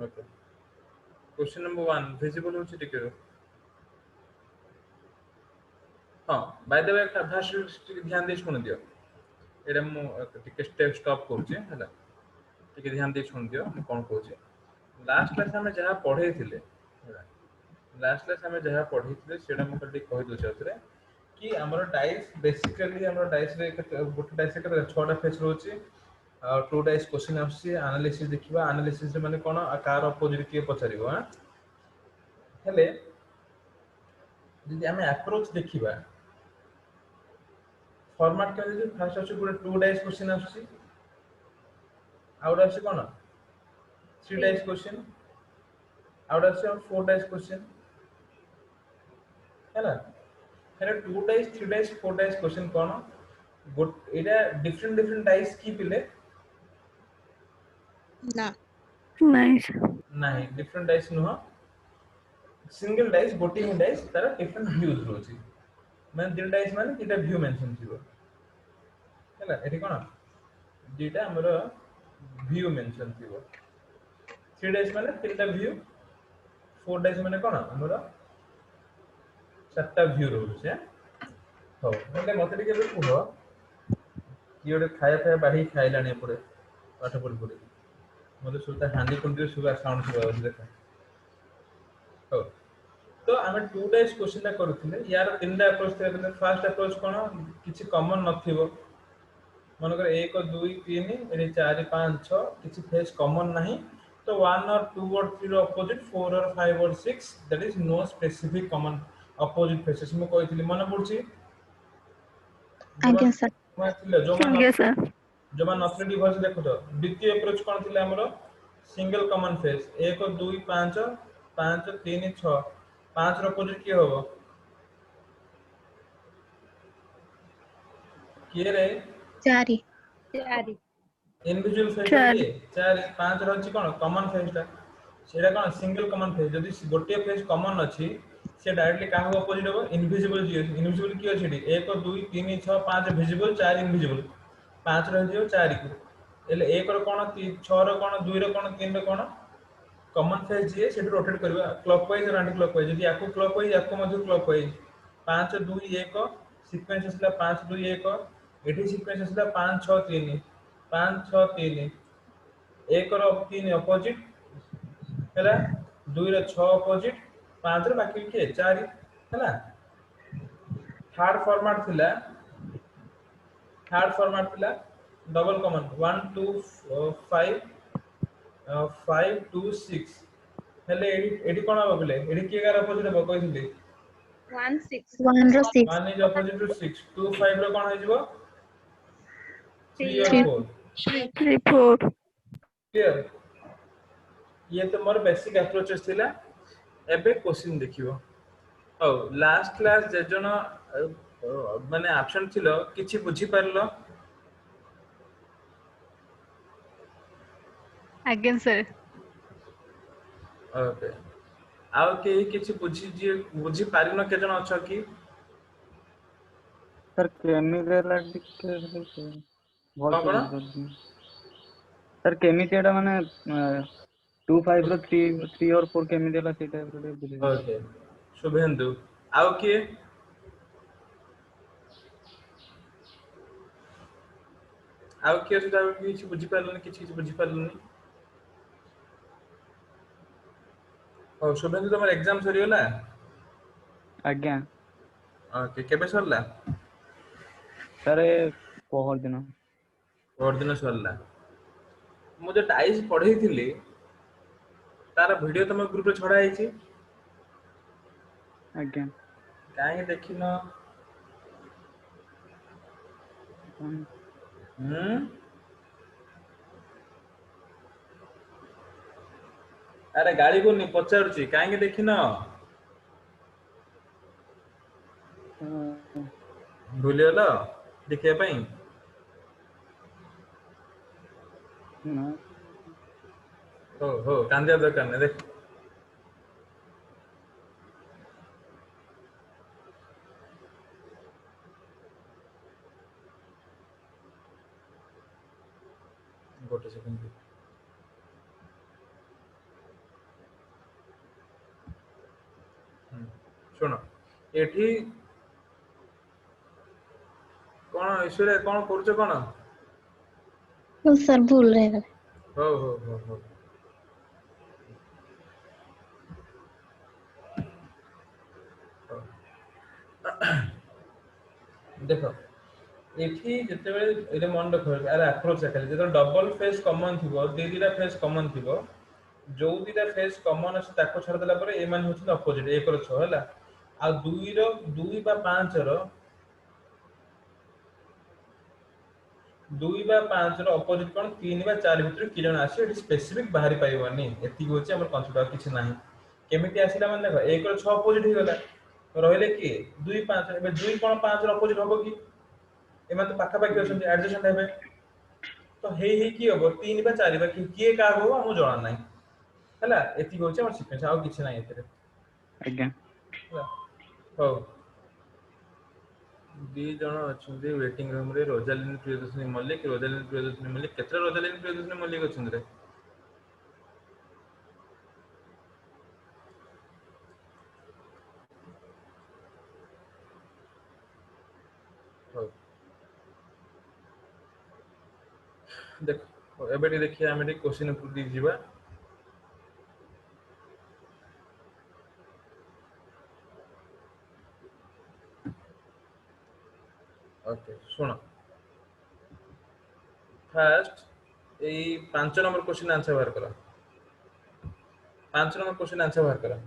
Okay question number 1 visible होची टिके हां बाय द वे फास्ट ध्यान दे सुन दियो एटा मु टिके स्टेप स्टॉप करूची हला टिके ध्यान दे सुन दियो मु कोन कहूची लास्ट क्लास में जहाँ पढ़े थिले हला लास्ट क्लास में जहाँ पढ़ी थिले सेटा मु खाली कहि दो छथरे कि हमर डाइस बेसिकली हमर डाइस रे गोटे डाइस रे 6टा फेस रहउची टू डाइस क्वेश्चन आसी एनालिसिस देखिबा एनालिसिस माने कोन कार अपोजिट के पचारिबो हां हेले यदि हमें अप्रोच देखिबा फॉर्मेट के जे फर्स्ट अछि गोटे टू डाइस क्वेश्चन आसी आउट अछि कोन थ्री डाइस क्वेश्चन आउट अछि फोर डाइस क्वेश्चन हैला हेले two dice three dice four dice question कोन एटा डिफरेंट डिफरेंट डाइस की पिले ना नाइस नहीं डिफरेंट डाइस नुह सिंगल डाइस गोटी ही डाइस तार डिफरेंट व्यूज रोची माने दिन डाइस माने किटा व्यू मेंशन थिबो हैला एठी कोन दीटा हमर व्यू मेंशन थिबो थ्री डाइस माने तीनटा व्यू फोर डाइस माने कोन हमर चारटा व्यू रोचे हो हेले मते टिके कुह कि ओटे खाया बाढ़ी खाइलानी पड़े पाठ पढ़ी पढ़ी मते सुता हांडी कुंडी सुगा साउंड सुगा देखा हो तो आमे टू डाइस क्वेश्चन टा करूथिले यार तीनटा अप्रोच थिले फर्स्ट अप्रोच कोन किछि कॉमन नथिबो मनकर 1 2 3 एने 4 5 6 किछि फेस कॉमन नाही तो 1 और 2 और 3 रो अपोजिट 4 और 5 और 6 that is no specific common opposite faces मु कहितली मन पड़छि आज्ञा सर आगे सर जो मान नथले डिवाइस देखो तो द्वितीय अप्रोच कोन थिले हमरो सिंगल कॉमन फेस 1 2 5 5 3 6 5 रो अपोजिट की होबो किए रे चारि चारि इंडिविजुअल फेस टा चार किए 4 5 रहछि कोन कॉमन फेस टा सेटा कोन सिंगल कॉमन फेस जदि गोटे फेस कॉमन अछि से डायरेक्टली काहू अपोजिट होबो इनविजिबल जी इनविजिबल की अछि 1 2 3 6 5 विजिबल 4 इनविजिबल 5 रह जियो 4 को एले 1 रो कोन 6 रो कोन 2 रो कोन 3 रो कोन कॉमन फेस जी से रोटेट करबा क्लॉकवाइज और एंटी क्लॉकवाइज यदि याको क्लॉकवाइज याको मध्य क्लॉकवाइज 5 2 1 सीक्वेंस असला 5 2 1 एठी सीक्वेंस असला 5 6 3 5 6 3 1 रो 3 अपोजिट हैला 2 रो 6 अपोजिट 5 रो बाकी के 4 हैला थर्ड फॉर्मेट थिला डबल कॉमन 1 2 5 5 2 6 हेले एडी कोन हो बोले एडी के गार अपोजिट हो कहिसली 1 6 1 रो 6 1 इज अपोजिट टू 6 2 5 रो कोन हो जिवो 3 और 3 4 3 4 क्लियर ये तो मोर बेसिक अप्रोचेस थिला एबे क्वेश्चन देखियो औ लास्ट क्लास जे जन माने एब्सेंट थिलो किछि बुझी परलो आगे सर ओके आउ के किछि बुझी पारिनो के जन अछ की सर केमिति ହେଲା ଟିକେ कौन ଭଲସେ कौन ବୁଝିପାରିଲିନି ସାର୍ କେମିତି ଏଟା ମାନେ 2 5 ର 3 और 4 କେମିତି ହେଲା ସେଇ ଟାଇପ୍ ର ଟିକେ ବୁଝେଇବେ ओके शुभेंदु आउ के आउ के सुधा किछि बुझी पारलनि किछि बुझी पारलनि ओ शुभेंदु तमर एग्जाम सरी होला ଆଜ୍ଞା ओके केबे सरला ସାର୍ ପହର ଦିନ और दिन सरला मु जो टाइस पढै थिली तार वीडियो तम ग्रुप रे छडा आइछि ଆଜ୍ଞା काहे देखिनो अरे गाड़ी को नहीं पचारुची काहे देखिनो भूलियलो देखिया पई ନା हो कांदिया दरकार नहीं देख गोटे सेकंड ଶୁଣ ଏଠି କଣ ଈଶ୍ୱର କଣ କରୁଛ କଣ? सर भूल रहे हैं ହଉ ଦେଖ ଏଠି ଯେତେବେଳେ ଏଇଟା ମନେ ରଖ ଆରେ ଆପ୍ରୋଚ ଏକାଲି ଯେତେବେଳେ ଡବଲ ଫେସ୍ କମନ ଥିବ ଦିଟା ଫେସ୍ କମନ ଥିବ ଯୋଉ ଦିଟା ଫେସ୍ କମନ ଅଛି ତାକୁ ଛାଡ଼ିଦେଲା ପରେ ଏମାନେ ହଉଛନ୍ତି ଅପୋଜିଟ 1 ର 6 ହେଲା ଆଉ 2 ର 2 ବା 5 ର 2 ବା 5 ର ଅପୋଜିଟ କଣ 3 ବା 4 ଭିତରୁ କି ଜଣ ଆସିବ ଏଠି ସ୍ପେସିଫିକ ବାହାରି ପାରିବନି ଏତିକି ହଉଛି ଆମର କନସେପ୍ଟ ଆଉ କିଛି ନାହିଁ କେମିତି ଆସିଲା ମାନେ ଦେଖ 1 ର 6 ଅପୋଜିଟ ହେଇଗଲା ରହିଲେ କିଏ 2 5 ଏବେ 2 କଣ 5 ର ଅପୋଜିଟ ହବ କି ଏମାନେ ତ ପାଖାପାଖି ଅଛନ୍ତି ଆଡଜେସେଣ୍ଟ ହେବେ ତ ହେଇ କି ହବ 3 ବା 4 ବା କିଏ କାହା ହବ ଆମକୁ ଜଣା ନାହିଁ ହେଲା ଏତିକି ହଉଛି ଆମର ସିକ୍ୱେନ୍ସ ଆଉ କିଛି ନାହିଁ ଏଥିରେ ଆଜ୍ଞା ହେଲା ହଉ ଦି ଜଣ ଅଛନ୍ତି ୱେଟିଂ ରୁମ ରେ ରୋଜାଲିନ ପ୍ରିୟଦର୍ଶିନୀ ମଲ୍ଲିକ କେତେ ରୋଜାଲିନ ପ୍ରିୟଦର୍ଶିନୀ ମଲ୍ଲିକ ଅଛନ୍ତି ରେ ହଉ ଦେଖ ଏବେ ଟିକେ ଦେଖିବା ଆମେ ଟିକେ କ୍ୱେଶ୍ଚିନ ଉପରକୁ ଯିବା ओके सुनो फास्ट एई 5 नंबर क्वेश्चन आंसर बाहर करो 5 नंबर क्वेश्चन आंसर बाहर करो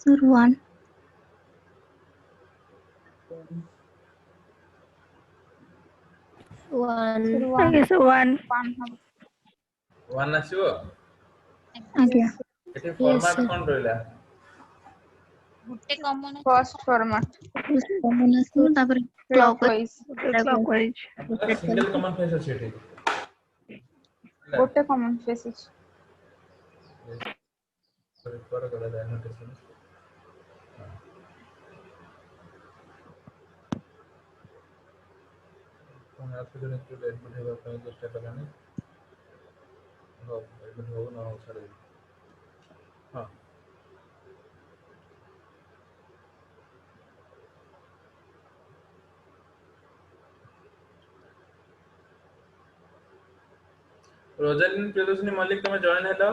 sir 1 Sir, I one. guess 1. One hub. 1 आसीबो आज्ञा एठी यस फॉर्मेट सर कोन रहला First format. कॉमन आसो तापर Clockwise. Clockwise. मतलब सिंगल कॉमन फेस अछि एठी ଗୋଟେ common face ଅଛି। पर करा जाय नोटेशन कोन आपके जने टू एडमिट हेबा ପାଇଁ ଚେଷ୍ଟା କଲାନି हो एडमिट हो ना हो छाड़ हां रोजालिन प्रियदर्शनी मल्लिक तमे जॉइन हेलो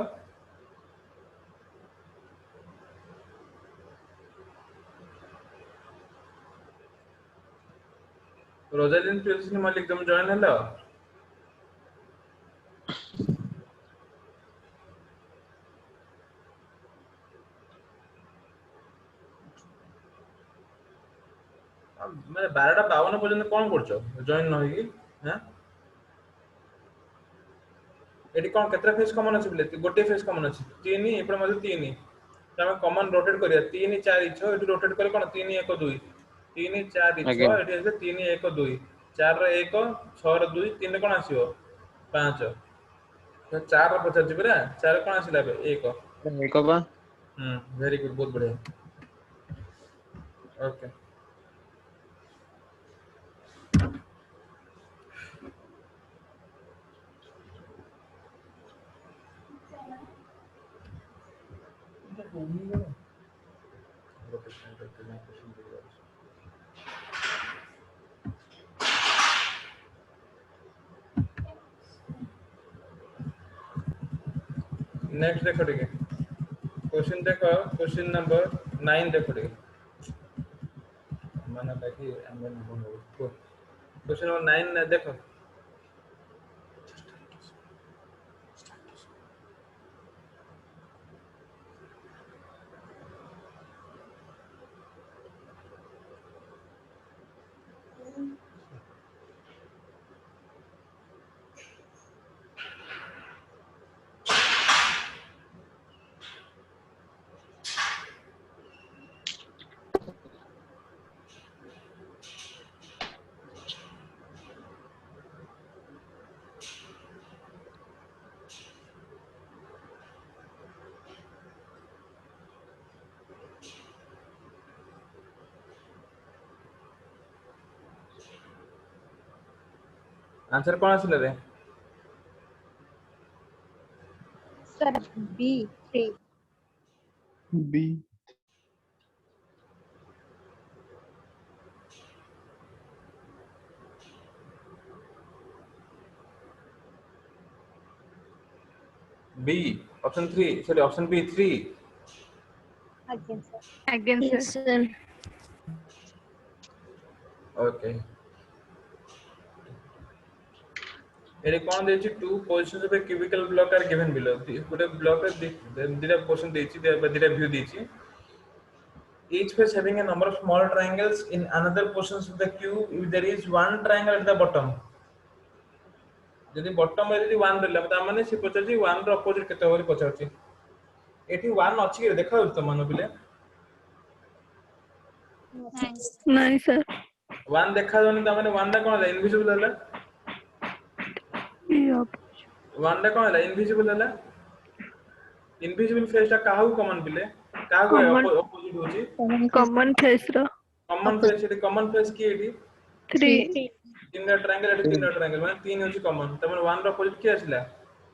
रोजालिन प्रियदर्शनी मल्लिक तमे जॉइन हेलो ମାନେ 12:52 পর্যন্ত কোন করছো জয়েন ন হইকি হ্যাঁ এটি কোন কেতরা ফেজ কমন আছে বলে গোটে ফেজ কমন আছে 3 এপড় মধ্যে 3 তবে কমন रोटेट करिया 3 4 6 এটি रोटेट করে কোন 3 1 2 3 4 ଆଜ୍ଞା 6 এটি আছে 3 1 2 4 ର 1 6 ର 2 3 ରେ কোন আসিବ 5 ତ 4 ର ପଚାରୁଛି ପରା 4 କୋन ଆସିଲା ଏବେ 1 ଏକ ବା वेरी गुड बहुत बढ़िया ओके नेक्स्ट देखो ठीक है क्वेश्चन देखो क्वेश्चन नंबर 9 देखो ठीक माना ताकि हमें क्वेश्चन नंबर 9 देखो आंसर कौन आसिला रे Sir, B, 3. B. B option 3 sorry option B 3 Again, sir. Again, Yes, sir. sir. okay एरे कौन देछि two positions of a cubical block are given below गोटे ब्लॉक रे दिरा पोजीशन देछि दिरा व्यू देछि each face having a number of small triangles in another portions of the cube if there is one triangle at the bottom यदि bottom में यदि 1 रहला त माने से पचाछि 1 रो अपोजिट केते होरी पचाछि एठी 1 अछि के देखा त मानो बिले Nice. Nine, sir. 1 देखा जोनी त माने 1 दा कोन है इनविजिबल हला Yup. 1 दा कोन है इनविजिबल हला इनविजिबल फेस टा काहू कॉमन बिले काहू Common. अपोजिट होछि Common face ro. Common face एठी कॉमन फेस की एठी 3. तीन ट्रायंगल एठी तीन ट्रायंगल माने तीन होछि कॉमन त माने 1 रो अपोजिट की आसिला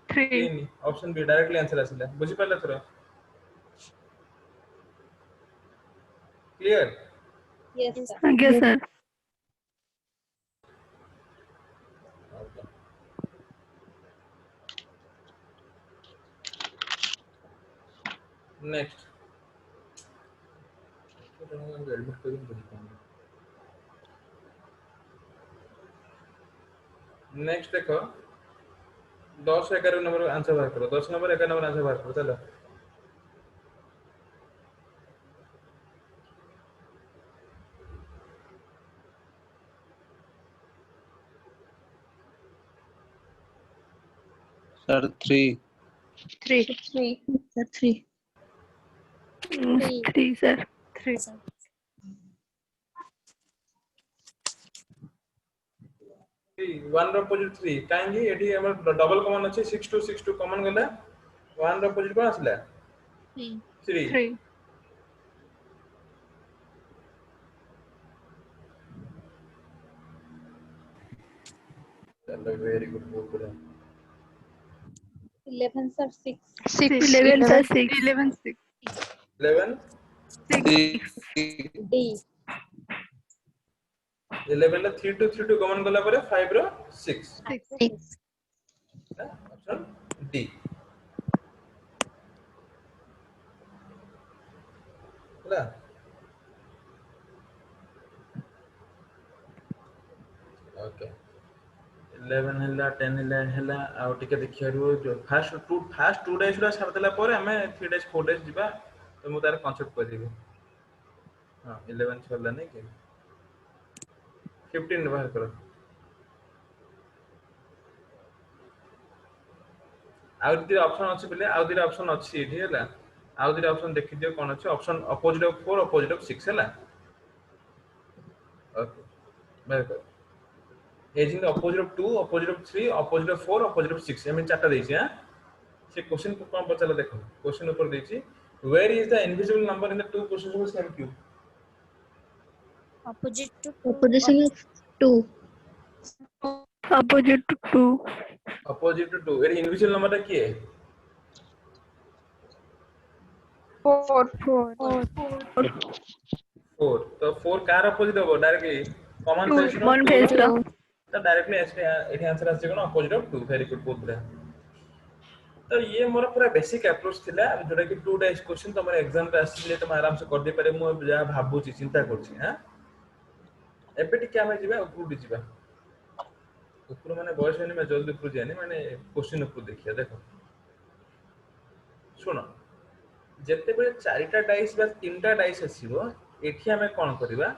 3. तीन ऑप्शन बी डायरेक्टली आंसर आसिला बुझि पाला थोरा clear Yes, sir. Again, sir. Next next देखो 10 11 नंबर आंसर बाहर करो 10 नंबर 11 नंबर आंसर बाहर करो चलो Sir, 3. 3. 3. Sir, 3. 3, sir. 3. One row opposite 3 काहेकि एठी हमर डबल कॉमन अछि 6 2 6 2 कॉमन गला वन रो अपोजिट कोन आसला 3. 3 3. चलो वेरी गुड बहुत बढ़िया 11, sir, 6. 11, sir. 6. 11, 6. 11 D. 11 ला 3 2 3 2 कॉमन गला परे 5 रो 6 6. ऑप्शन डी होला ओके 11 हला 10 हला आ टिके देखियारू जो फर्स्ट टू डेज रा छाड़ देला परे हमें 3 डेज 4 डेज जिबा तो मु तार कांसेप्ट कर देबे हां 11 छला नहीं के 15 बाहर करो आउ दिरा ऑप्शन अछि बेले आउ दिरा ऑप्शन अछि एठी हला आउ दिरा ऑप्शन देखि दियो कोन अछि option opposite of 4 opposite of 6 हला ओके बाहर करो as in opposite of 2 opposite of 3 opposite of 4 opposite of 6 एमे चारटा देछि हां से क्वेश्चन को कोन पचला देखो क्वेश्चन ऊपर देछि where is the invisible number in the two positions of same cube Opposite to opposition of 2. Opposite to 2. Opposite to 2 एरी invisible number ता की है 4. 4. 4 तो 4 कार अपोजिट होबो directly common 2. Face One face ro. तो डायरेक्टली एठी आंसर आसे कोन अपोजिट ऑफ 2 वेरी गुड बहुत बढ़िया तो ये मोर पूरा बेसिक अप्रोच थिला जोटा कि 2 डेज क्वेश्चन तमर एग्जाम पे आसीले तुम आराम से कर दे पारे मु जा भाबुची चिंता करछी हां एबे टिके हम जिबा ऊपर जिबा ऊपर माने बॉयस में जल्दी ऊपर जानी माने क्वेश्चन ऊपर देखिया देखो सुनो जेते बेले चारिटा डाइस बा तीनटा डाइस आसीबो एठी हमें कोन करबा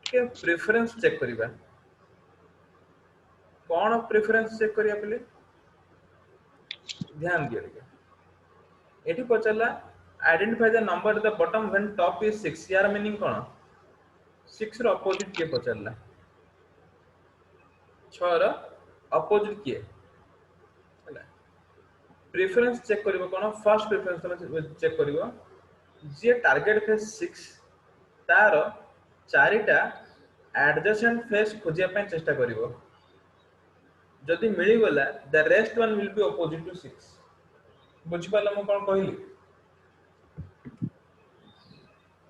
के प्रेफरेंस चेक करबा कोन प्रेफरेंस चेक करिया पले ध्यान दिया टिके एठी पचला identify the number at the bottom when top is 6 यार मीनिंग कोन 6 रो अपोजिट के पचला 6 रो अपोजिट के हला प्रेफरेंस चेक करिवो कोन फर्स्ट प्रेफरेंस तमे चेक करिवो जे टारगेट फेस 6 तार चारिटा एडजेसेंट फेस खोजिया पे चेष्टा करिवो जदि मिली गला the rest one will be opposite to 6 बुझ पाला म कोन कहली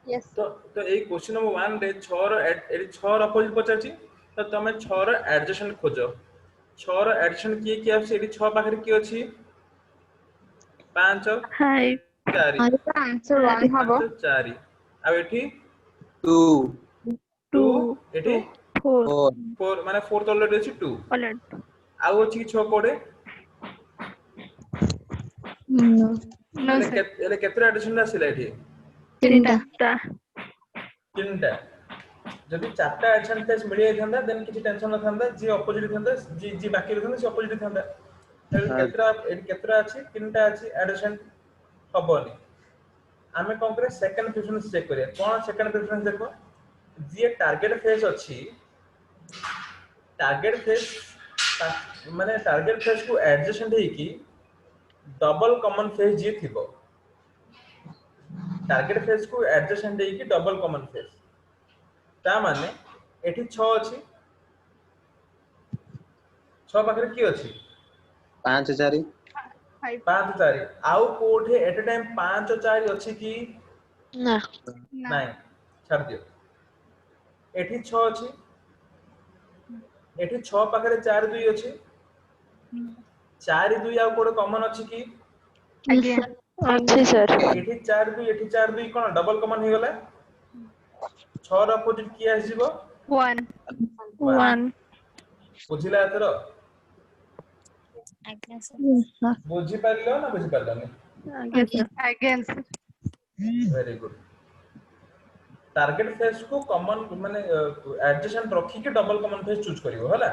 Yes, तो sir. तो ए क्वेश्चन नंबर 1 रे 6 रो एडी 6 रो अपोजिट पचाची तो तमे 6 रो एडजसेंट खोजो 6 रो एडजसेंट किए आसी एडी 6 पाखरे की अछि 5 5 4 और Answer 1 habo. 5 4 आ एठी 2 2 2 एठी 4 4 4 माने 4 ऑलरेडी अछि 2 अलर्ट आउ अछि 6 कोडे नो नो एले सर एले केतरा एडिशन आसिला एठी तीनटा टा तीनटा जदि चारटा एडिशन फेस मिल जाइथांदा देन किछि टेंशन न थांदा जी ऑपोजिट थांदा जी बाकी रहथांदा से ऑपोजिट थांदा एटी केतरा अछि तीनटा अछि एडिशन हबनी आमे कोन करे सेकंड प्रेफरेंस चेक करिया कोन सेकंड प्रेफरेंस देखो जी टारगेट फेस अछि टारगेट फेस माने टारगेट फेस को एडजसेंट है कि डबल कॉमन फेस जी थिबो टारगेट फेस को एडजसेंट है कि डबल कॉमन फेस ता माने एठी 6 अछि 6 पाखरे की अछि 5 4 5 5 4 आउ कोठे एट टाइम 5 4 अछि कि ना ना नाही छाड़ दियो एठी 6 अछि एठी 6 पाखरे 4 2 अछि 4 2 आउ कोड कॉमन अछि कि अगेन अच्छे सर एठी 4 2 एठी 4 2 कोन डबल कॉमन हे गला 6 र अपोजिट की आसीबो 1 1 1 बुझिला एथरो Aଜ୍ଞା sir. बुझि पारिलो ना बुझि पारलोनी आगे sir again sir very good target face को कॉमन माने एडजसेंट रखी के डबल कॉमन फेस चूज करिवो हला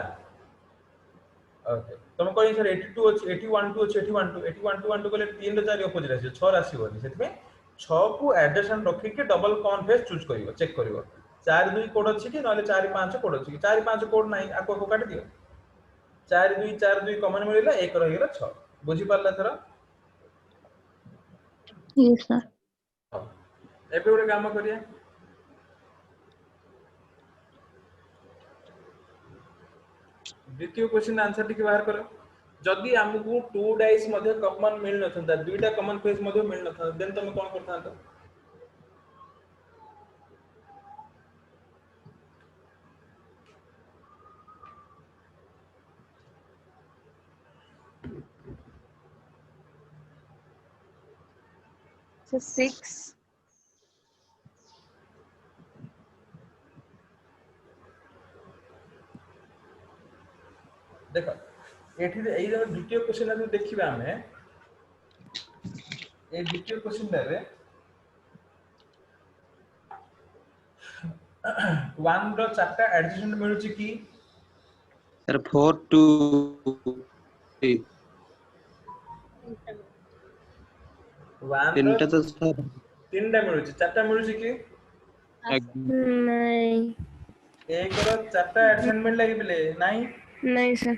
ओके तुम कहि सर 82 अछि 81 2 अछि 81 2 81 2 1 2 कोले 3 रो 4 अपोजिट अछि 6 राशि होनी सेति में 6 को एडजसेंट रखी के डबल कॉमन फेस चूज करिवो चेक करिवो 4 2 कोड अछि कि नले 4 5 कोड अछि कि 4 5 कोड नाही आको को काट दियो 4 2 कॉमन मिलिला 1 रहि गेला 6 बुझि पारला थरा यस सर एबे गोटे काम करिया द्वितीय क्वेश्चन आंसर टिके बाहर करो जदि हमकु 2 डाइस मध्ये कॉमन मिल नथंदा दुईटा कॉमन फेस मध्ये मिल नथंदा देन तुम कोन करथांतो So 6. देखो एठी एई जो द्वितीय क्वेश्चन हम देखिबा हमें ए द्वितीय क्वेश्चन रे 1 रो चारटा एडजसेंट मिलुची की सर 4 2 3 1 रो तीनटा तो सर तीनटा मिलुची चारटा मिलुची की नहीं एक रो चारटा एडजसेंट मिलला कि बिले नाही नहीं सर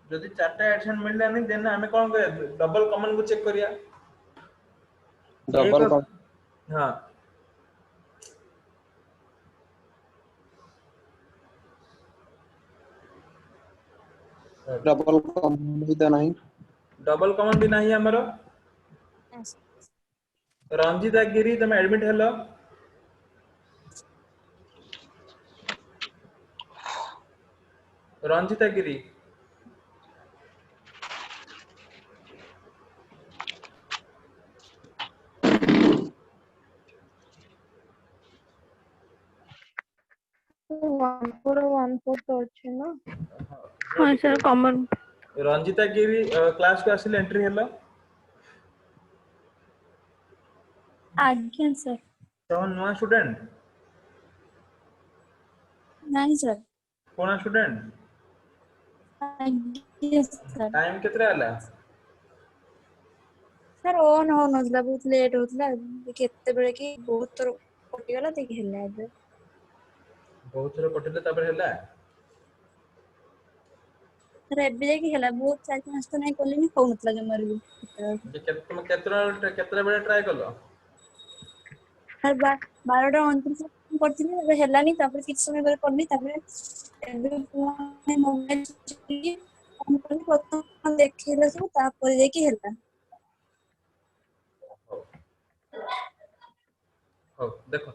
जदि चारटा एडजसेंट मिलला नहीं देन हमें कोन करे डबल कॉमन को चेक करिया एक डबल कॉम हां डबल कॉम भी तो नहीं डबल कॉमन भी नहीं हमरो Yes. रंजिता गिरी तुम admit hello Ranjita Giri One four or 1 4 तो अच्छे ना. हाँ सर कॉमन रंजिता गिरी क्लास को आसिल एंट्री हेलो ଆଜ୍ଞା ସାର୍ तो नुआ स्टूडेंट ନାଇଁ ସାର୍ कोना स्टूडेंट ଆଜ୍ଞା ସାର୍ टाइम केतरा हला ସାର୍ ଅନ୍ ହଉନଥିଲା ବହୁତ ଲେଟ୍ ହଉଥିଲା କେତେବେଳେ କି ବହୁତ ଥର କଟିଗଲା ଦେଖି ହେଲା ଏବେ बहुत थोड़ा कटिले तबरे हला ସାର୍ ଏବେ ଯାଇକି ହେଲା ବହୁତ 4-5 ଥର ନାଇଁ କଲିନି ହଉନଥିଲା ଜମାରୁ ବି जे तुम केतरा बेले ट्राई करलो ସାର୍ 12ଟା 29 କରିଥିଲି ଏବେ ହେଲାନି ତାପରେ କିଛି ସମୟ ପରେ କଲି ତାପରେ ଏବେ ପୁଣି ମୋବାଇଲ ଚଲେଇକି କଣ କଲି ପ୍ରଥମ ଦେଖେଇଲା ସବୁ ତାପରେ ଯାଇକି ହେଲା। ହଉ ଦେଖ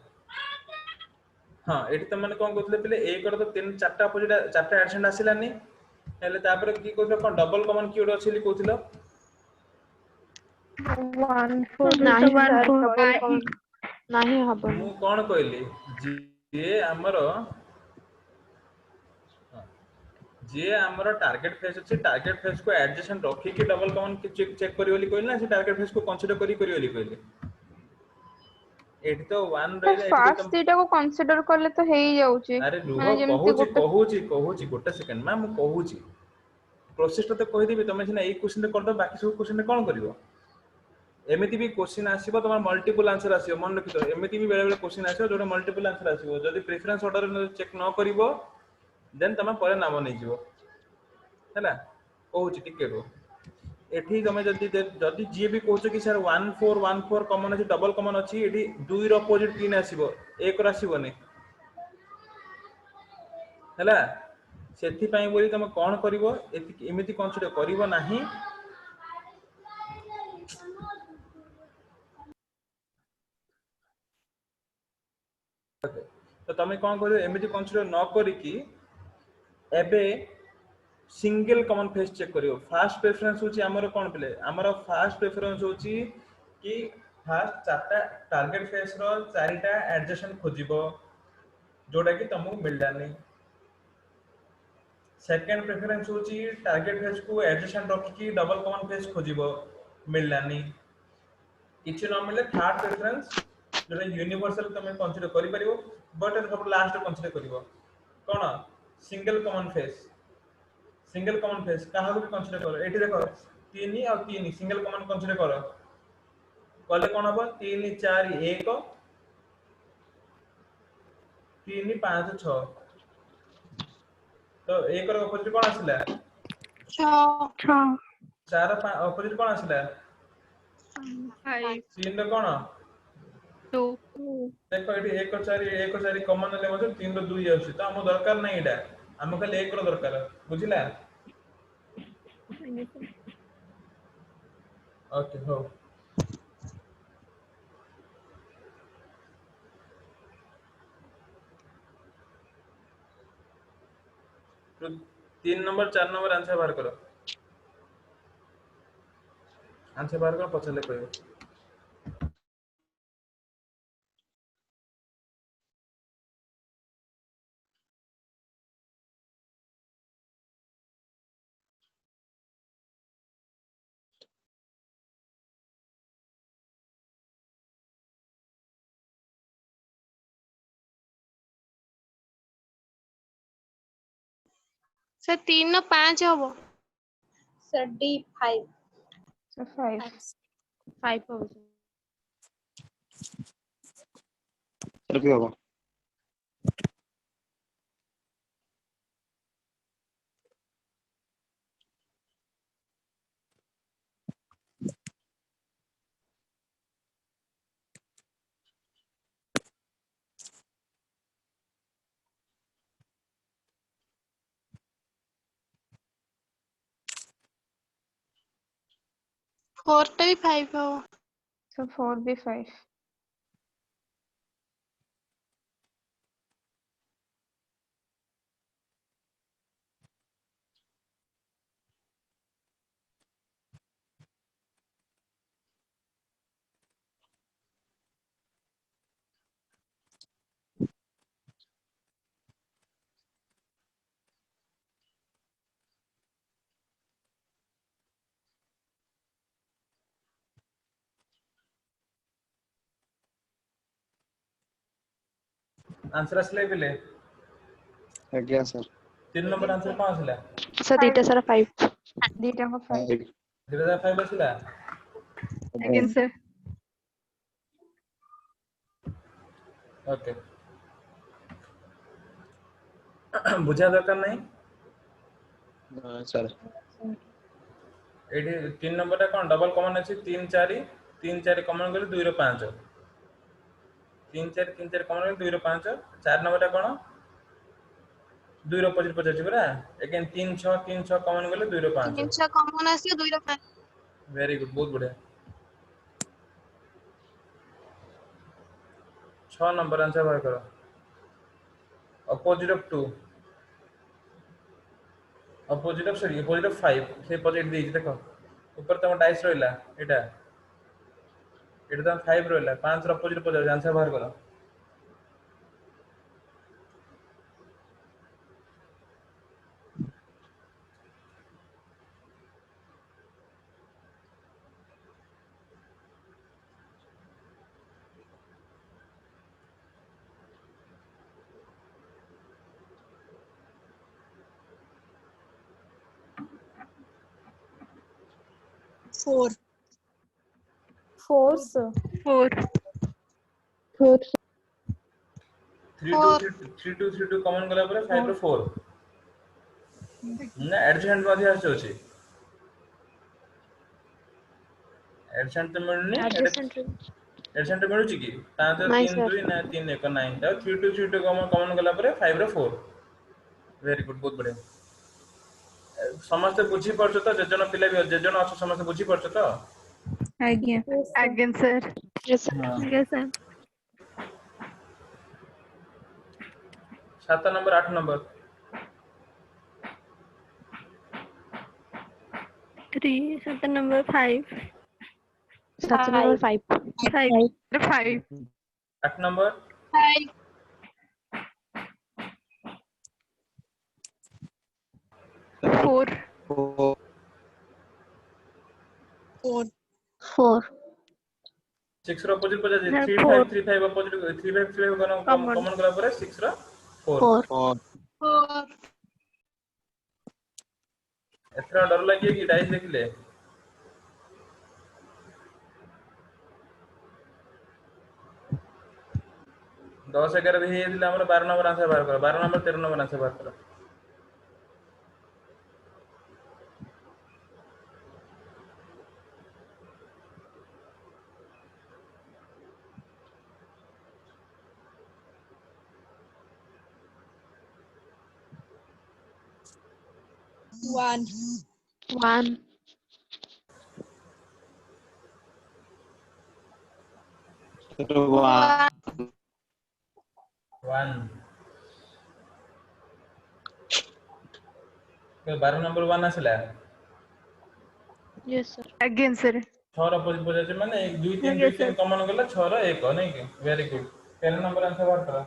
ହଁ ଏଠି ତମାନେ କଣ କହୁଥିଲେ ପିଲେ ଏକର ତ 3 4ଟା ଅପୋଜିଟ 4ଟା ଆଡଜେସେଣ୍ଟ ଆସିଲାନି ହେଲେ ତାପରେ କି କହୁଥିଲ କଣ ଡବଲ କମନ କି ଗୋଟେ ଅଛି ବୋଲି କହୁଥିଲ 1 4 ନାହିଁ ତ 1 ସାର୍ 4 ଡବଲ କମନ ନାହିଁ ହବନି। ମୁଁ କଣ କହିଲି ଯିଏ ଆମର ଯିଏ ଆମର ଟାର୍ଗେଟ ଫେସ୍ ଅଛି ଟାର୍ଗେଟ ଫେସ୍ को एडजसेंट रखिକି डबल कमन चेक करियो ବୋଲି କହିଲି ना से टार्गेट फेस को कंसीडर करियो ବୋଲି କହିଲି एठी तो 1 रहला एठी तो ଫାର୍ଷ୍ଟ ଦିଟାକୁ କନସିଡର କଲେ ତ ହେଇଯାଉଛି अरे रुह ମାନେ ଯେମିତି ଗୋଟେ कहूची गोटे सेकंड मैम मु कहूची प्रोसेस तो କହିदेबी तमे सिना एई क्वेश्चन रे करदो बाकी सब क्वेश्चन रे कोन करिवो एमिति भी क्वेश्चन आसीबो तमर मल्टीपल आंसर आसीबो मन रखितो एमिति भी बेले बेले क्वेश्चन आसीबो जोटा मल्टीपल आंसर आसीबो जदी प्रेफरेंस ऑर्डर चेक न करिवो देन तमे परे नाम नै जिवो हैला कहूची टिके रो एठी तमे जदी जे भी कहूछ कि सर 1 4 कॉमन अछि डबल कॉमन अछि एठी 2 रो अपोजिट 3 आसीबो 1 रो आसीबोनी हैला सेथि पई बोली तमे कोन करिवो एमिति कंसीडर करिवो नाही तो तमे कोन करिवो एमिति कंसीडर न करी कि एबे सिंगल कॉमन फेस चेक करियो फास्ट प्रेफरेंस होची हमर कोन प्ले हमर फास्ट प्रेफरेंस होची कि फास्ट चारटा टारगेट फेस रो चारिटा एडजसेंट खोजिबो जोटा कि तमु मिललानी सेकंड प्रेफरेंस होची टारगेट फेस को एडजसेंट रखी डबल कॉमन फेस खोजिबो मिललानी किछि न मिले थर्ड प्रेफरेंस जोटा यूनिवर्सल तमे कंसीडर करि परिबो बट सब लास्ट कंसीडर करिवो कोन सिंगल कॉमन फेस काहा को कंसीडर करो एठी देखो 3 और 3 सिंगल कॉमन कंसीडर करो कले कोन हो 3 4 1 3 5 6 तो 1 रो अपोजिट कोन आसिला 6 4 अपोजिट कोन आसिला 5 3 रो कोन 2 देखो एठी 1 4 कॉमन ले मते 3 रो 2 आउछि तो हम दरकार नै एटा हम खाली 1 रो दरकार बुझिला ओके हो तो 3 नंबर 4 नंबर आंसर बाहर करो आंसर बाहर करो पछले कहयो सर 3 न 5 हबो सर डी 5 5 5 हबो सर भी होगा फोर टा भी 5 हबो so 4 भी 5 आंसर असले बिले आज्ञा सर 3 नंबर आंसर कोन आसिला सर दीटा सारा 5 दीटा को 5 5 आसिला अगेन सर ओके बुझा दरकार नहीं सर एठी 3 नंबर टा कोन डबल कॉमन अछि 3 4 कॉमन गले 2 रो 5 3 4 कमन गले 2 रो 5 4 नंबर टा कोन 2 रो अपोजिट पचाची परा अगेन 3 6 कमन गले 2 रो 5 3 6 कॉमन आसी 2 रो 5 वेरी गुड बहुत बढ़िया 6 नंबर आंसर बाहर करो अपोजिट ऑफ 2 अपोजिट ऑफ 5 से पॉजिटिव दे देखो ऊपर तम डाइस रहला एटा एटा तम 5 रहला 5 रो अपोजिट पचाची आंसर बाहर करो 4 Four, sir. 4 Four. 3 2 3 2 कमन गला पर 5 रो 4 ना एडजेंट मध्ये आछे एडजेंट तो मिलनी Adjacent एडजेंट मिलु छि कि 5 नहीं 3 sir. 2 ना 3 1 9 ता 3 2 कमन गला पर 5 रो 4 वेरी गुड बहुत बढ़िया समस्त बुझी परछ तो जेजन पिला भी जेजन अछ समस्त बुझी परछ तो आज्ञा Yes, sir. आज्ञा सर Yes sir. हां आज्ञा sir 7 number 8 number 3 7 number 5 Satya number 5. 5 5 8 number 5 4 4 Four. 6 रो अपोजिट पजा Sir, 3 four. 5 3 5 opposite 3 5 3 5 Common. Common गला पर 6 रो 4 Four. 4 एथरा डर लागिए कि डाइस देखले 10 11 भी हेदिले हमर 12 नंबर आंसर बाहर करो 12 नंबर 13 नंबर आंसर बाहर करो one 1. 1 1 के 12 नंबर 1 आसला Yes sir. आज्ञा सर 6 रो अपोजिट पजा माने 1 2 3 Yes, 2 3 sir. कमन गला 6 रो 1 नहीं कि वेरी गुड 13 नंबर आंसर बाहर करो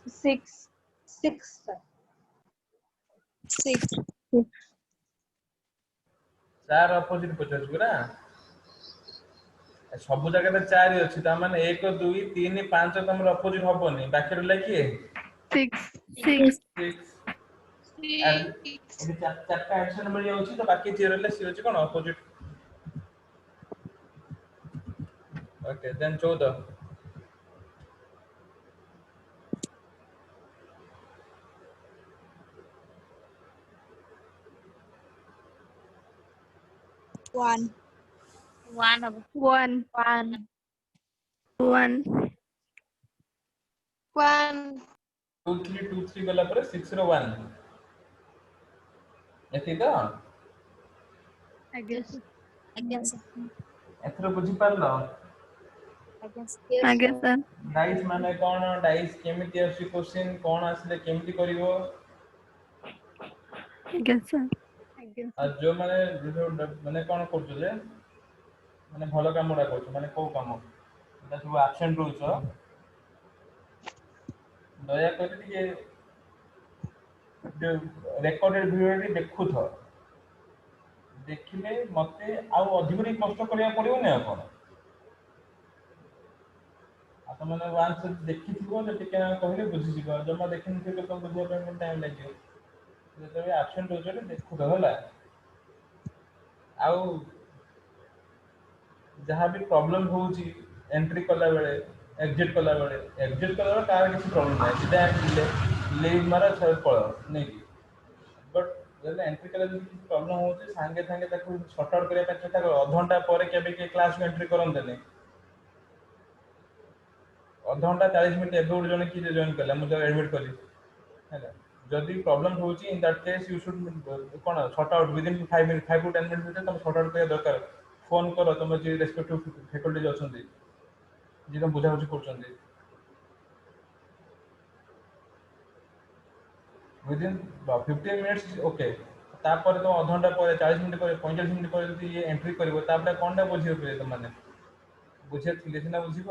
6. 6, sir. 6 4 अपोजिट पचास गुरा सब जगह तो 4 ही अछि ता माने 1 2 3 5 तमर अपोजिट हबनी बाकी रहला कि 6 6 6 6 एबे चारटा एक्शन मिल जाउछि तो बाकी जे रहले सी अछि कोन अपोजिट ओके देन 14 1 1 अब 1 1. 1 1 2 3 गला पर 6 रो 1 एति तो आज्ञा आज्ञा सर एथरो बुझी पारलो आज्ञा सर डाइस माने कोन डाइस केमिति अछि क्वेश्चन कोन आसले केमिति करिवो आज्ञा सर आ जो माने कोन करछु जे माने भलो कामडा करछु माने को काम एटा सब एब्सेंट रहछ दया कर के जो रिकॉर्डेड वीडियो रे देखु थो देखिले मते आ अधिक रे कष्ट करिया पड़ियो ने अपन आ त माने वांस देखि थिबो जे टिके कहले बुझि जिवो जमा देखि थिबो तो बुझिया पे टाइम लागियो ଯେତେବେଳେ ଆବସେଣ୍ଟ ହଉଛନ୍ତି ଦେଖୁଥାଅ ହେଲା। ଆଉ ଯାହା ବି ପ୍ରୋବ୍ଲେମ ହଉଛି ଏଣ୍ଟ୍ରି କଲା ବେଳେ ଏକ୍ଜିଟ୍ କଲା ବେଳେ କାହାର କିଛି ପ୍ରୋବ୍ଲେମ ନାହିଁ, ସିଧା ଲିଭ୍ ମାର ପଳାଅ ନେଇକି। ବଟ୍ ଯଦି ଏଣ୍ଟ୍ରି କଲେ ଯଦି କିଛି ପ୍ରୋବ୍ଲେମ ହଉଛି ସାଙ୍ଗେ ସାଙ୍ଗେ ତାକୁ ସର୍ଟ ଆଉଟ୍ କରିବା ପାଇଁ ଚେଷ୍ଟା କର। ଅଧଘଣ୍ଟା ପରେ କେବେ କେହି କ୍ଲାସକୁ ଏଣ୍ଟ୍ରି କରନ୍ତେନି। ଅଧଘଣ୍ଟା 40 ମିନିଟ୍ ଏବେ ଗୋଟେ ଜଣେ କିଏ ଜଏନ୍ କଲା, ମୁଁ ତାକୁ ଆଡମିଟ୍ କଲି ହେଲା। ଯଦି ପ୍ରୋବ୍ଲେମ ହଉଛି in that case you should କ'ଣ sort out within 5 to 10 minute ଭିତରେ ତମେ ସର୍ଟ ଆଉଟ୍ କରିବା ଦରକାର। ଫୋନ୍ କର ତମ ଯିଏ ରେସ୍ପେକ୍ଟିଭ୍ ଫ୍ୟାକଲ୍ଟିଜ୍ ଅଛନ୍ତି, ଯିଏ ତମ ବୁଝାବୁଝି କରୁଛନ୍ତି। Within 15 minutes okay. ତାପରେ ତମ ଅଧଘଣ୍ଟା ପରେ 40 ମିନିଟ୍ ପରେ 45 ମିନିଟ୍ ପରେ ଯଦି ଇଏ ଏଣ୍ଟ୍ରି କରିବ ତାପରେ କ'ଣଟା ବୁଝିବ ତମମାନେ? ବୁଝିବା ଥିଲେ ସିନା ବୁଝିବ।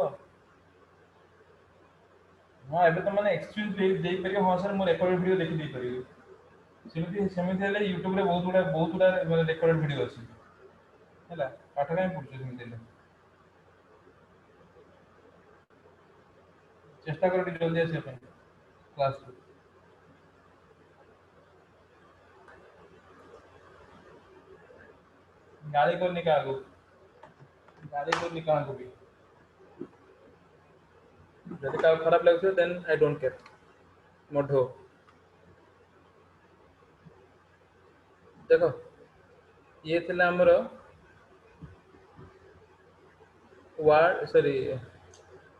ହଁ ଏବେ ତମମାନେ ଏକ୍ସକ୍ୟୁଜ୍ ଦେଇପାରିବ, ହଁ ସାର୍ ମୁଁ ରେକର୍ଡେଡ୍ ଭିଡ଼ିଓ ଦେଖି ଦେଇପାରିବି। ସେମିତି ହେଲେ ୟୁଟ୍ୟୁବରେ ବହୁତ ଗୁଡ଼ା ରେକର୍ଡେଡ୍ ଭିଡ଼ିଓ ଅଛି ହେଲା। ପାଠ କାହିଁ ପଢ଼ୁଛ ସେମିତି ହେଲେ? ଚେଷ୍ଟା କର ଟିକେ ଜଲ୍ଦି ଆସିବା ପାଇଁ କ୍ଲାସକୁ। ଗାଳି କରୁନି କାହାକୁ ବି। ଯଦି କାହାକୁ ଖରାପ ଲାଗୁଥିବ ଦେନ୍ ଆଇ ଡୋଣ୍ଟ କେୟାର, ମୋ ଢୋ। ଦେଖ ଇଏ ଥିଲା ଆମର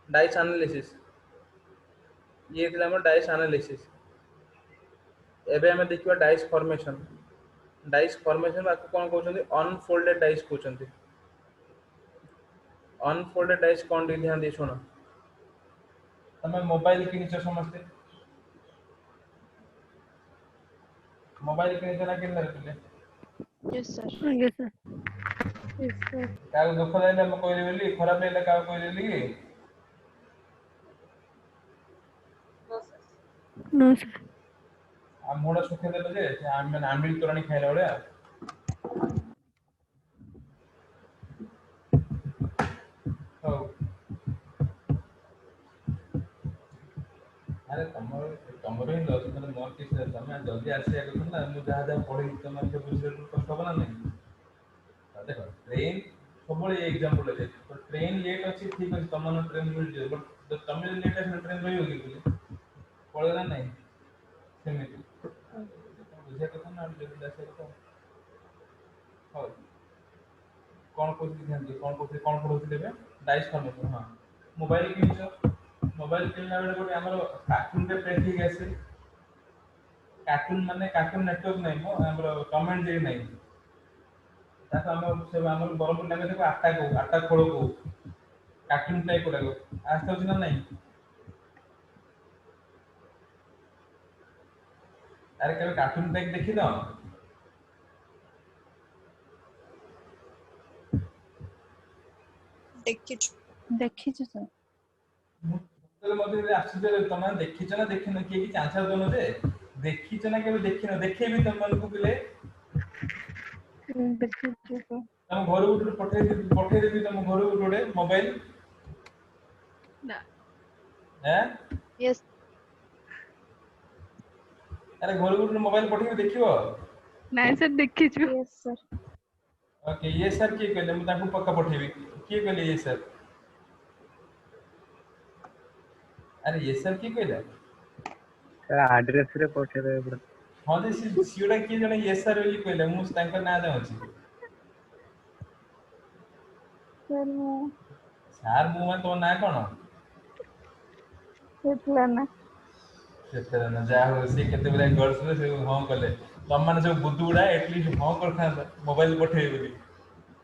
डाइस एनालिसिस। ये ଥିଲା ଆମର डाइस एनालिसिस। ଏବେ ଆମେ ଦେଖିବା डाइस फॉर्मेशन। डाइस फॉर्मेशन बाकी कौन कहउछंती अनफोल्डेड डाइस कहउछंती। अनफोल्डेड डाइस कौन दी ध्यान दे सुनो। तमे मोबाइल किनिछ समझते, मोबाइल किनिछ ना किन पिले Yes, sir. Yes, sir. Yes, sir. का दुख लागला म कहली बोली खराब लागला का कहली कि No, sir. आ मुड़ा सुखे देले जे आमे आंबिल तोराणी खाइला बळ्या। हो अरे तमरो ही लॉस मतलब मोर किस तमे जल्दी आसिया କଥା ना मु जहा जहा पढी तमे के बुझे कष्ट बना नहीं। देखो ट्रेन सबले एग्जांपल है तो ट्रेन लेट अछि ठीक अछि तमन ट्रेन मिल जे बट तमे लेट अछि ट्रेन रहियो कि पळेला नहीं सेमिति बुझे କଥା ना जल्दी आसिया କଥା। हो कौन कोथि ध्यान दे कौन पढुथि देबे डाइस फॉर्मेशन। हां मोबाइल किनिछ मोबाइल किनला बेले गोटे हमर कार्टून पे प्रिंट ही आसे। कार्टून माने कार्टून नेटवर्क नहीं मो हमर कमेंट जे नहीं ताको हम से हमर बरमपुर लागे देखो आटा खोलो को कार्टून टाइप को आस्ते होछि ना नहीं। अरे केबे कार्टून टाइप देखि न ଦେଖିଛୁ ତ तो मते आश्चर्य तमे देखिछ ना देखिन किए कि आंसर दोनो जे देखिछ ना केबे देखिन देखेबी तम मन को पिले ଦେଖିଛୁ ତ। तम घर उठे पठे देबी तम घर उठे मोबाइल No. हैं। Yes. अरे घर उठे मोबाइल पठे देखियो। नहीं सर देखिछु। Yes, sir. ओके ये सर किए कहले मु ताको पक्का पठेबी किए कहले ये सर। अरे ये सर किए कहले एड्रेस रे पठे दे पड़े। हां जे सियोडा किए जने ये सर बोली कहले मु तांकर ना जाउछि Sir, ମୁଁ सार मु मन तो ना कोन ହେଇଥିଲା ନା। सेते ना जा हो से केते बेला गर्ल्स रे से हां कहले तम माने सब बुद्धुडा एटलीस्ट हां करथा मोबाइल पठे बोली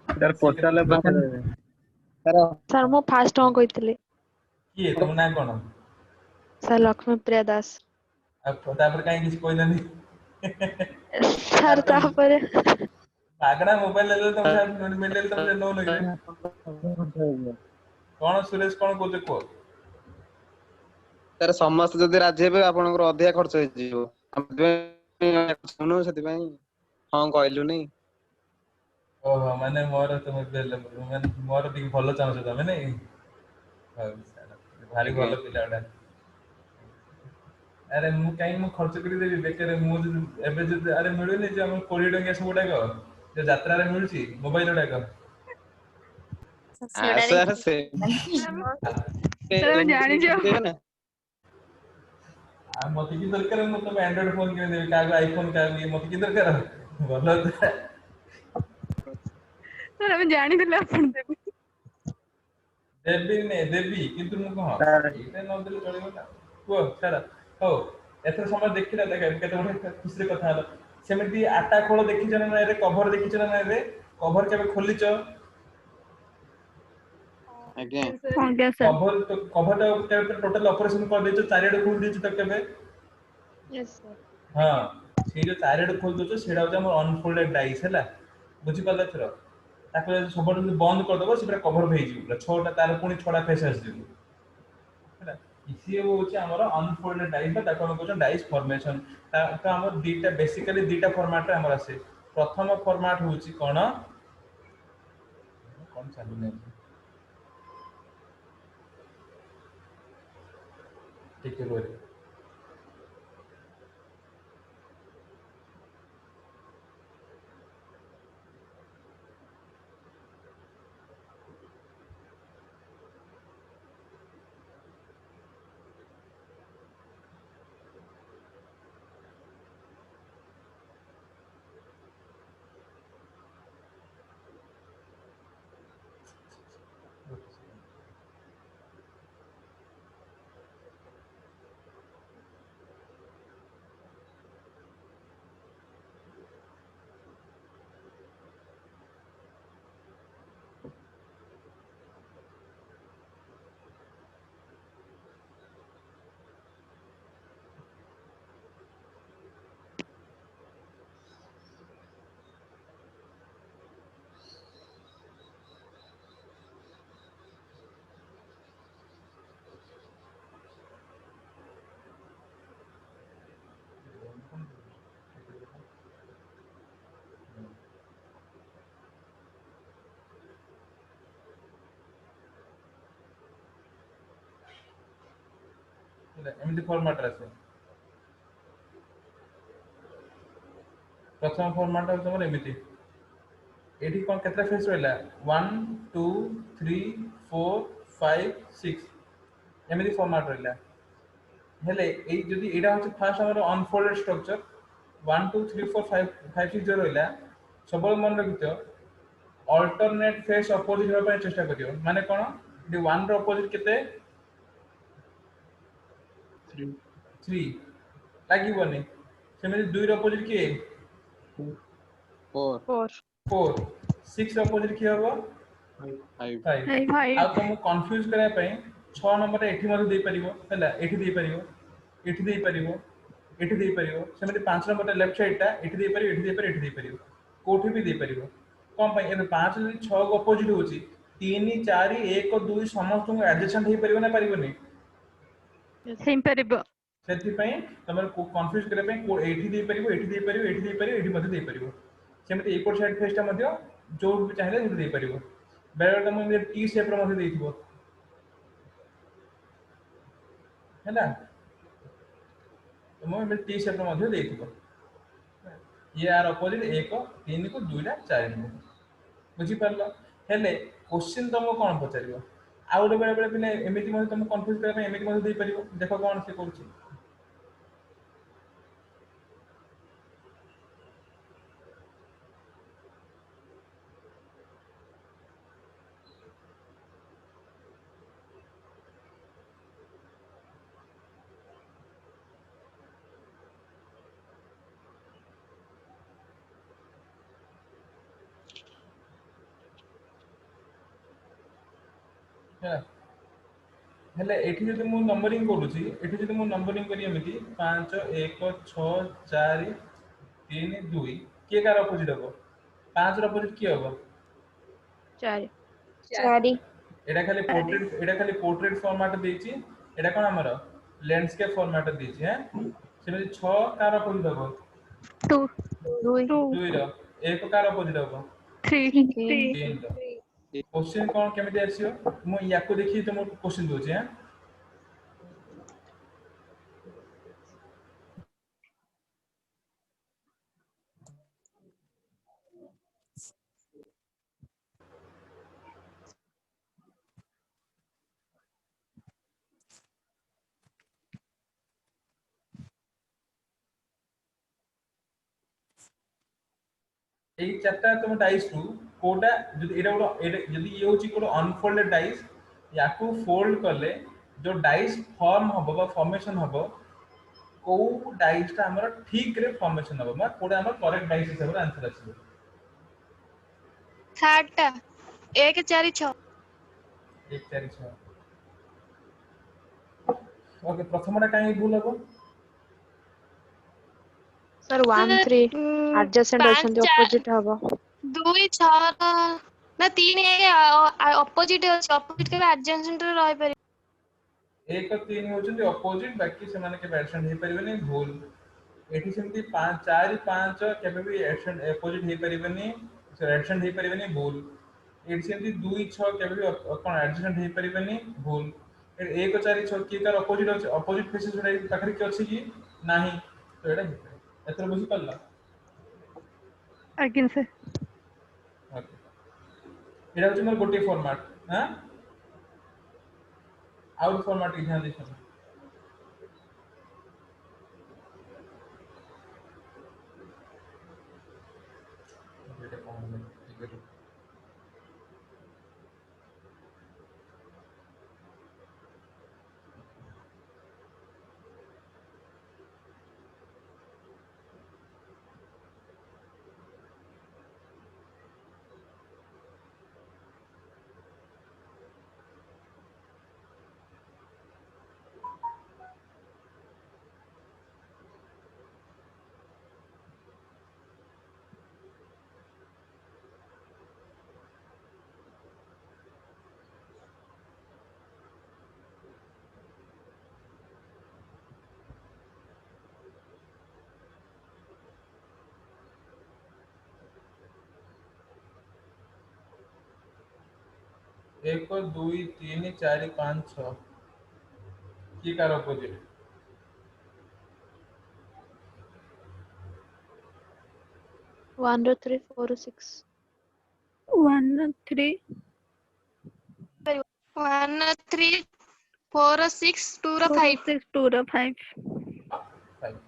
सर से पोस्टल पठे दे। ତାର Sir, ମୁଁ ଫାଷ୍ଟ କଣ କହିଥିଲି? किए तुम ना कोन Sir, ଲକ୍ଷ୍ମୀପ୍ରିୟା ଦାସ। अब तापर काई किछ कहलनी Sir, ତାପରେ मागଣା मोबाइल ले तुम मिले तुम नो लगे कौन सुरेश कौन कहते को ତାର ସମସ୍ତେ ଯଦି ରାଜି ହେବେ ଆପଣଙ୍କର ଅଧିକା ଖର୍ଚ୍ଚ ହେଇଯିବ। ଆମେ ଶୁଣୁ ସେଥିପାଇଁ ହଁ କହିଲୁନି। ओहो माने मोर तुम माने मोर टी भलो चाहछ तमे नै भारी ଆଜ୍ଞା भलो पिलाडा अरे मु कहीं मु खर्च कर देबी बेकार मु एबे जो अरे मिलुनी जे हम 20 टंकिया सब गुडाक जो यात्रा रे मिलुची मोबाइल गुडाक ଆସ ଆରେ ସେ सर मैं जानी जो ଦେବେ ନା आ मते की दरकार मु तुम एंड्रॉइड फोन किने देबी का आईफोन का मते की दरकार भलो सर मैं जानी तो अपन देबी देबी ने देबी किंतु मु कह ସାର୍ एटा न देले चलिबो ना को छाड़ा हो एथर समय देखिला देख केते बडे खुशी कथा हला सेमिति आटा खोल देखि जना ना रे कवर देखि जना ना रे कवर केबे खोलिच ଆଜ୍ଞା हां क्या सर कवर केबे टोटल ऑपरेशन कर देछ चारिडे खोल देछ त केबे यस सर हां से जो चारिडे खोल देछ सेडा होता हमर अनफोल्डेड डाइस हला बुझि पाला थरो ताको सबड बंद कर दबो से कवर भेजि पूरा छोटा तार पुनी छोटा फेस आस दिबो हला इसी होची हमर अनफोल्डेड डाइस ताको हम कहछन डाइस फॉर्मेशन तो हमर दीटा बेसिकली दीटा फॉर्मेट रे हमर आसे प्रथम फॉर्मेट होची कोन कोन चालू नै ठीक है बोले एमती फॉर्मेट आसे प्रथम फॉर्मेट है तुमर एमती एठी कोन केतरा फेस रहला 1 2 3 4 5 6 एमती फॉर्मेट रहला हेले ए जदी एडा होछ फास्ट हमर अनफोल्डेड स्ट्रक्चर 1 2 3 4 5 5 6 रहला सबल मन रखितो अल्टरनेट फेस अपोजिट होबा ପାଇଁ चेष्टा करियो माने कोन दी 1 रो अपोजिट केते 3 लागिबोनी सेमे 2 रो अपोजिट के 4 4 4 6 रो अपोजिट की होबो 5 5 भाई आ तुम कंफ्यूज करै ପାଇଁ 6 नंबर एठी मध्ये दे परिबो हैला एठी दे परिबो एठी दे परिबो एठी दे परिबो सेमे 5 नंबर लेफ्ट साइड ता एठी दे परिबो एठी दे परिबो एठी दे परिबो कोठी भी दे परिबो कम ପାଇଁ ए 5 जदी 6 को अपोजिट होची 3 4 1 2 समस्त को एडजस्टेंट हे परिबो ना परिबोनी सेम परिबो सेति ପାଇଁ तमर को कंफ्यूज करे ପାଇଁ को एठी दे परिबो एठी दे परिबो एठी दे परिबो एठी मध्ये दे परिबो सेमति एकोर साइड फेस ता मध्ये जो भी चाहिले से दे परिबो बेरे तम टी शेप रो मध्ये देथिबो हैला तुम में टी शेप रो मध्ये देथिबो ये आर अपोजिट 1 3 को 2 ला 4 नु बुझी परलो हेले क्वेश्चन तुमको कोन पचारिबो आउ बेले बेले पिने एमिति मध्ये तुम कंफ्यूज करे ପାଇଁ एमिति मध्ये दे परिबो देखो कोन से करछि हेले एठी जदि मु नंबरिंग करूची एठी जदि मु नंबरिंग करी एमिति 5 1 6 4 3 2 के कार अपोजिट हबो 5 रो अपोजिट की हबो 4 चारि एटा खाली पोर्ट्रेट फॉर्मेट देछि एटा कोन हमर लैंडस्केप फॉर्मेट देछि हैं सेमे 6 कार अपोजिट हबो 2 2 2 रो 1 कार अपोजिट हबो 3 3 रो क्वेश्चन कोन केमिति आसियो मु याको देखि तुम क्वेश्चन दोछि हैं এই চারটা তুমি ডাইস রু কোটা যদি এটা যদি ইয়ে হচ্ছে কোনো অনফোল্ডেড ডাইস ইয়াকু ফোল্ড কলে जो डाइस फॉर्म हबो बा फॉर्मेशन हबो को डाइसटा हमर ठीक रे फॉर्मेशन हबो मतलब कोडा हमर करेक्ट डाइस हिसाब रे आंसर आसीबो 7टा 1 4 6 1 4 6 ओके प्रथमटा काहे भूल हबो सर 1 3 एडजेसेंट अछंती ऑपोजिट हबो 2 6 ना 3 1 ऑपोजिट अछि ऑपोजिट के एडजेसेंट रे रहि पारि 1 और 3 होचंती ऑपोजिट बाकी से माने के एडजेसेंट हे परिबे नहीं भूल एठी सेमती 5 4 5 केबे भी एडजेसेंट ऑपोजिट हे परिबे नहीं एडजेसेंट हे परिबे नहीं भूल एठी सेमती 2 6 केबे भी कोन एडजेसेंट हे परिबे नहीं भूल 1 4 6 की तार ऑपोजिट अछि ऑपोजिट फेसेस जोडा पाखरी के अछि की नाही तो एटा हे एतर बुझी पल्ला आज्ञा सर ओके एटा होची मोर गोटे फॉर्मेट हां आउट फॉर्मेट की ध्यान देछन एटा कोन ठीक है एक दुई तीन चार पाँच छ की कार ऑपोजिट 1 3 4 6 1 3 1 3 4 6 2 रो 5 6 2 रो 5 5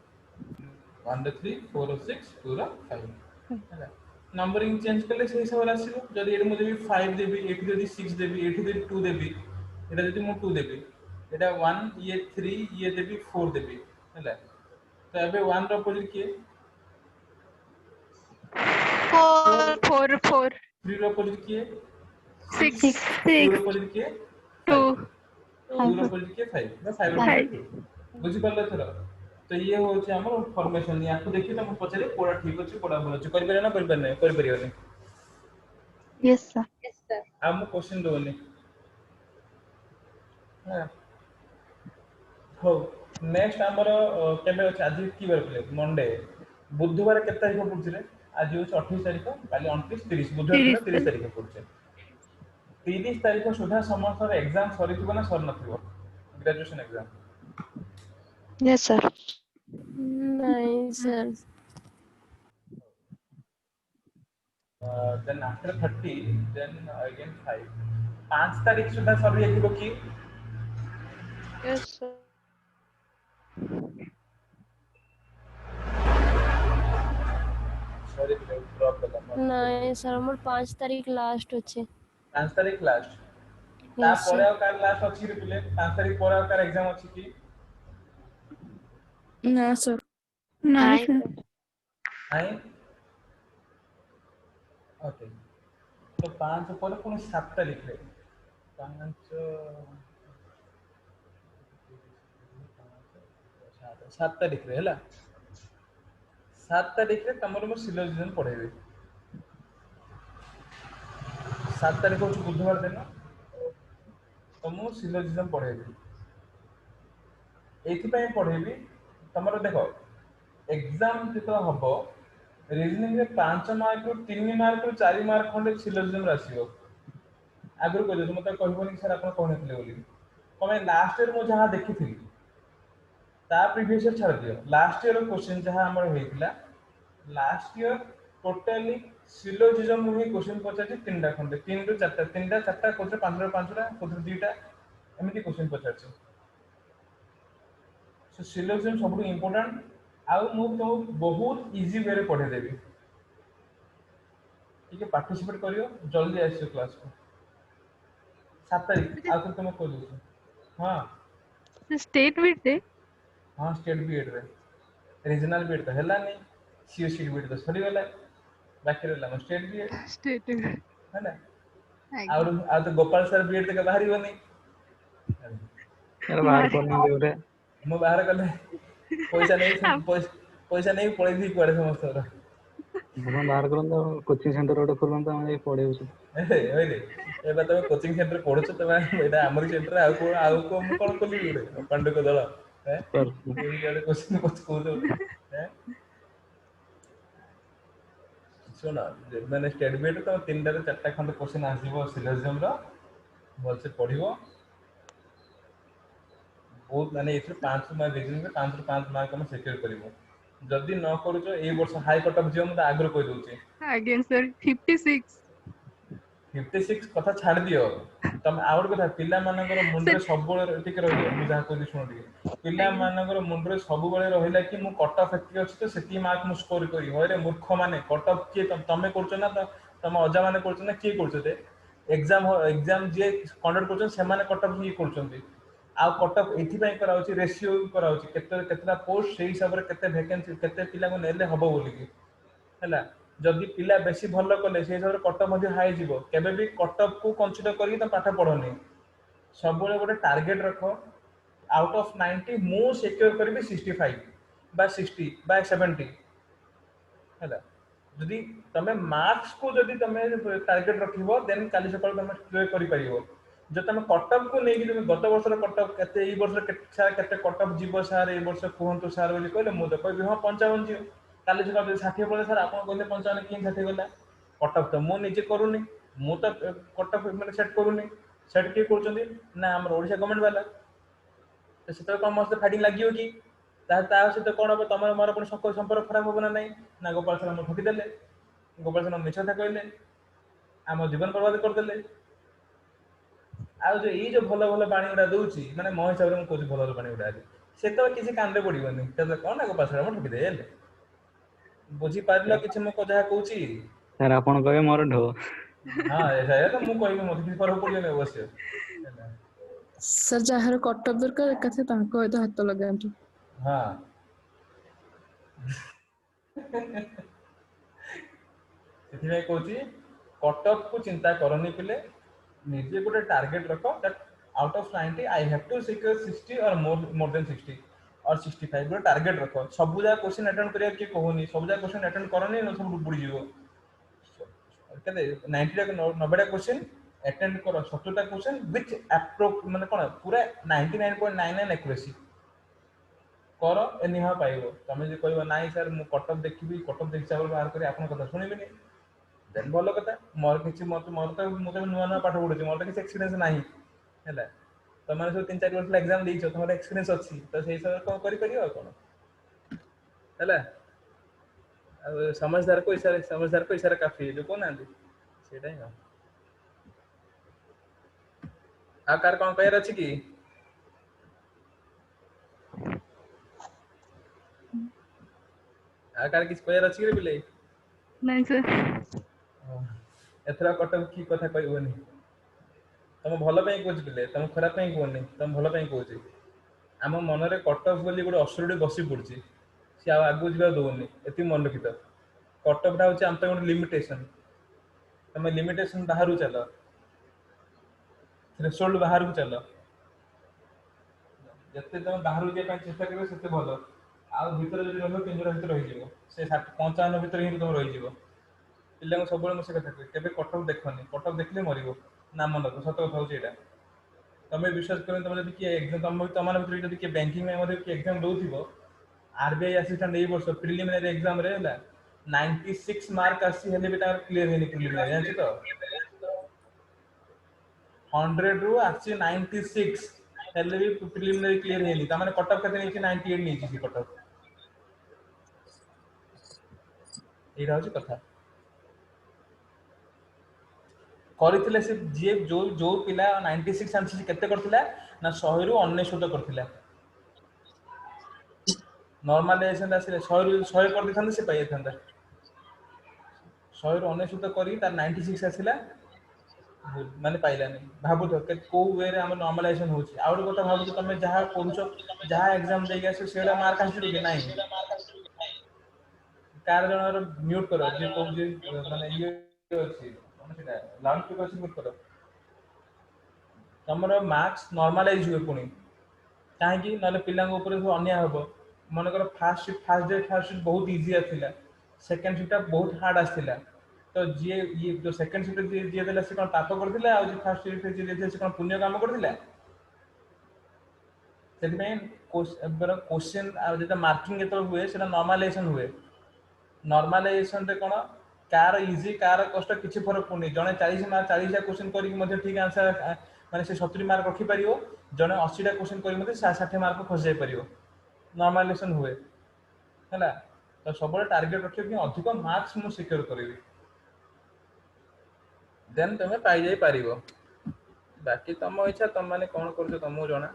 1 3 4 6 2 5 हैला नंबरिंग चेंज करले से हिसाब आसीबो जदी एड मुझे 5 देबी एठी जदी 6 देबी एठी जदी 2 देबी एटा जदी मु 2 देबी एटा 1 ये 3 ये देबी 4 देबी हैला तो एबे 1 रो ऑपोजिट के 4 4 4 3 रो ऑपोजिट के 6 2 रो 6 ऑपोजिट के 2 2 रो ऑपोजिट के 5 ना 5 रो ऑपोजिट बुझी परले थरो तो ये होचे हमर फॉर्मेशन या को देखि त पछरे कोडा ठीक अछि कोडा भल अछि करि ना करि परने करि परियोनी यस सर हम क्वेश्चन दोनी हां हो नेक्स्ट हमर केबे अछि आज की बार प्ले मंडे बुधवार केते तारिख पड़छि रे आज होछि 28 तारिख काली 29 30 बुधवार 30 तारिख पड़छि 30 तारिख सुधा समस्त एग्जाम सरिथिबो ना सर नथिबो ग्रेजुएशन एग्जाम यस सर नहीं sir then after 30 then again 5 5 तारीख सुधा सर येखिबो की यस सर सॉरी ड्रॉप करला नहीं सर हमर 5 तारीख लास्ट अछि 5 तारीख लास्ट ता परे और कार लास्ट अछि रे पिले 5 तारीख परे और कार एग्जाम अछि की ना सर नहीं सर नहीं ओके तो 5 पर पुनी 7 तारीख रे 5 7 तारीख रे हला 7 तारीख रे तमर मो सिलोजिजम पढेबे 7 तारीख होची बुधवार दिन तो मो सिलोजिजम पढेबे एथि पय पढेबे तमर देखो एग्जाम जेतो हबो रीजनिंग रे 5 मार्क रो 3 मार्क रो 4 मार्क खंडे सिलोजिजम रासियो आगु को जे मते कहबोनी सर आपण कहनेथिले बोली तमे लास्ट ईयर मो जहां देखिथिली ता प्रीवियस ईयर छाड़ दियो लास्ट ईयर क्वेश्चन जहां हमर होइतिला लास्ट ईयर टोटली सिलोजिजम में क्वेश्चन पचाछि तीनटा खंडे 3 रो 4टा 3टा 4टा कोसे 5 रो 5टा कोसे 2टा एमिति क्वेश्चन पचाछि सो सिलोजिजम सबटु इंपोर्टेंट आउ मु तो बहुत इजी वे रे पढे देबी ଟିକେ पार्टिसिपेट करियो जल्दी आसियो क्लास को 7 तारीख आ तुम कह दो हां स्टेट बीट दे हां स्टेट बीएड रे रीजनल बीएड तो हैला नहीं सीओ सीट बीएड तो सरी गला बाकी रहला स्टेट बीएड स्टेट है ना आ तो गोपाल सर बीएड तक बाहरी बनी यार बाहर करने दे मो बाहर कले पैसा नहीं पड़े थी कुआडे समस्त ଆପଣ ବାହାର କରନ୍ତୁ କୋଚିଂ ସେଣ୍ଟର ଗୋଟେ ଖୋଲନ୍ତୁ ଆମେ ଯାଇ ପଢେଇବୁ ए ओइले एबा तमे कोचिंग सेंटर पढुछ तमे एटा हमर सेंटर आउ को मु कोन खोली गुडे पांडुक दल हे एई गाले क्वेश्चन कोच को दो हे सुना मैंने स्टेट बीएड तो 3 टा 4 टा खंड क्वेश्चन आसीबो सिलेबस रो बोल से पढिबो बहुत माने एथि 5 मार्क रीजनिंग में 5 ରୁ 5 मार्क हम सिक्योर करबो जदी न करूछ ए वर्ष हाई कट ऑफ जियो म आग्रह कहि दोछे अगेन सर 56 कथा छाड़ दियो तम आउट कथा पिला मानकर मुंडरे सब बळे टिक रहियो मु जा कहि सुन टिक पिला मानकर मुंडरे सब बळे रहिला कि मु कट ऑफ एति अछि तो सेति मार्क मु स्कोर करी होय रे मूर्ख माने कट ऑफ के तमे करछ ना तम अजा माने करछ ना के करछ ते एग्जाम जे कंडक्ट करछ से माने कट ऑफ ही करछन्ती आ कट ऑफ एथि पय कराउची रेशियो कराउची केतेटा पोस्ट सेही हिसाब रे केते वैकेंसी केते पिला को नेले हबो बोली की हैला जदि पिला बेसी भल कले से हिसाब रे कट ऑफ मध्ये हाई जीवो केबे भी कट ऑफ को कंसीडर करी त पाठ पढोनी सब बळे गोटे टारगेट रखो आउट ऑफ 90 मु सिक्योर करबी 65 बा 60 बा 70 हैला जदि तमे मार्क्स को जदि तमे टारगेट रखिबो देन काली सकाळ तमे ट्राई करि परिबो जो तमे कट ऑफ को नेकी तमे गत वर्ष रे कट ऑफ केते ई वर्ष केते कट ऑफ जीवो सार ई वर्ष कोहंतु सार बोली कहले मु त कहबी हां 55 जीव काली सकाळ 60 पळे सर आपण कहले 55 की 60 गला कट ऑफ तो मु निजे करूनी मु तो कट ऑफ माने सेट करूनी सेट के करचंदी ना हमर ओडिशा गवर्नमेंट वाला तो सेते कम मस्त फाइटिंग लागियो की ता से तो कोन अब तमर मोर अपन संपर्क खराब होबना नहीं ना गोपाल सर हम ठकी देले गोपाल सर मिछ था कहले हम जीवन बर्बाद कर देले आ जो ई जो भलो भलो पानी उडा दउची माने मो हिसाब रे कोच भलो पानी उडा दे से तो किसी काम रे पड़िबनी त कोन ना गोपाल सर हम ठकी देले बुझी पारलो किछ मो को जहा कहूची सर आपण कहे मोर ढो हां ऐसा है तो मु कहबी मत किछ फरक पड़ियो नै अवश्य सर जहार कट ऑफ दरकार कथे तांको एतो हाथ लगांतु हां इतने कहूची कट ऑफ को चिंता करनी पिले निजे गोटे टारगेट रखो that out of 90 I have to secure 60 or more than 60 और 65 गोटे टारगेट रखो सब जा क्वेश्चन अटेंड करिया के कहूनी सब जा क्वेश्चन अटेंड करनी न सब बुड़ी जीवो कते 90 टा 90 टा क्वेश्चन अटेंड करो 70 टा क्वेश्चन विच अप्रो माने कोन पूरा 99.99 एक्यूरेसी करो एनी हा पाइबो तमे जे कहबो नाही सर मु कट ऑफ देखिबी कट ऑफ देखि चावल बाहर करी आपन कथा सुनिबिनी देन भलो कथा मोर किछि मोर तो नुवा नुवा पाठ पढुछि मोर तो किछि एक्सपीरियंस नाही हैला तो माने सब 3-4 वर्ष एग्जाम देइछो तमर एक्सपीरियंस अछि तो सेही सब को करि परियो कोन हैला समझदार को इशारा काफी है जो कोन आंदी सेटा ही आकार कोन कहर अछि की आकार किछ कहर अछि रे बिले नहीं सर एथरा कटम की कथा कहबोनी तम भलो पई कोच बिले तम खराब पई कोनी तम भलो पई कोची हम मन रे कटअफ बोली गोटे असुरडी बसी पड़ची से आगु जीवा दोनी एति मन रखित कटअफ टा होची हम तो लिमिटेशन तमे लिमिटेशन बाहरु चलो थ्रेशोल्ड बाहरु चलो जत्ते तम बाहरु जे पई चेष्टा करबे सेते भलो आ भीतर जदि रहलो पिंजरा भीतर रहि जीवो से 55 भीतर ही तुम रहि जीवो पिल्ला सब बळे मसे कथा केबे कटअफ देखनी कटअफ देखले मरिबो ना मन सत कथा होची एटा तमे विश्वास करन तमे जदि के एग्जाम तमन भीतर जदि के बैंकिंग में मध्ये के एग्जाम दउथिबो आरबीआई असिस्टेंट ए वर्ष प्रिलिमिनरी एग्जाम रे हला 96 मार्क आसी हेले बेटा क्लियर हेनी प्रिलिमिनरी जानछि तो 100 रु आसी 96 हेले भी प्रिलिमिनरी क्लियर हेनी त माने कटअफ कते नीचे 98 नीचे सी कटअफ एरा होची कथा करथिले से जे जो पिला 96 आंसर केते करथिला ना 100 रु 99 करथिला नॉर्मलाइजेशन आसिले 100 रु 100 कर दिथांते से पाइ थांता 100 ରୁ 99 କରି ତାର 96 ଆସିଲା ମାନେ ପାଇଲାନି। ଭାବୁଥ କୋଉ ୱେ ରେ ଆମର ନର୍ମାଲାଇଜେସନ ହଉଛି। ଆଉ ଗୋଟେ କଥା ଭାବୁଛ ତମେ ଯାହା କରୁଛ ଯାହା ଏକ୍ସାମ ଦେଇକି ଆସିବ ସେଇଟା ମାର୍କ ଆସିବ କି ନାହିଁ। କାର ଜଣର ମ୍ୟୁଟ କର ଯେ କହୁଛି ମାନେ ଇଏ ଅଛି ମାନେ ସେଟା ଲାଉଡ ସ୍ପିକର ଅଛି ମ୍ୟୁଟ କର। ତମର ମାର୍କ୍ସ ନର୍ମାଲାଇଜ ହୁଏ ପୁଣି କାହିଁକି ନହେଲେ ପିଲାଙ୍କ ଉପରେ ସବୁ ଅନ୍ୟାୟ ହବ। ମନେକର ଫାଷ୍ଟ ବହୁତ ଇଜି ଆସିଥିଲା ସେକେଣ୍ଡ ସିଫ୍ଟ ଟା ବହୁତ ହାର୍ଡ ଆସିଥିଲା ତ ଯିଏ ଇଏ ସେକେଣ୍ଡ ସିଫ୍ଟ ଯିଏ ଦେଲା ସେ କଣ ପାପ କରିଥିଲା ଆଉ ଯିଏ ଫାଷ୍ଟ ସିଫ୍ଟ ଯିଏ ଦେଇଥିଲା ସେ କଣ ପୁଣ୍ୟ କାମ କରିଥିଲା। ସେଥିପାଇଁ କୋଶ୍ଚିନ୍ ଆଉ ଯେଟା ମାର୍କିଂ ଯେତେବେଳେ ହୁଏ ସେଟା ନର୍ମାଲାଇଜେସନ ହୁଏ। ନର୍ମାଲାଇଜେସନ ରେ କଣ କାର ଇଜି କାର କଷ୍ଟ କିଛି ଫରକ ପଡୁନି। ଜଣେ 40ଟା କୋଶ୍ଚିନ୍ କରିକି ମଧ୍ୟ ଠିକ ଆନ୍ସର ମାନେ ସେ 70 ମାର୍କ ରଖିପାରିବ। ଜଣେ 80ଟା କୋଶ୍ଚିନ୍ କରି ମଧ୍ୟ 60 ମାର୍କ ଖସି ଯାଇ ପାରିବ। ନର୍ମାଲାଇଜେସନ ହୁଏ ହେଲା ତ ସବୁବେଳେ ଟାର୍ଗେଟ ରଖିବ କି ଅଧିକ ମାର୍କସ ମୁଁ ସିକ୍ୟୁର କରିବି ଦେନ୍ ତମେ ପାଇଯାଇ ପାରିବ। ବାକି ତମ ଇଚ୍ଛା ତମ ମାନେ କଣ କରୁଛ ତମକୁ ଜଣା।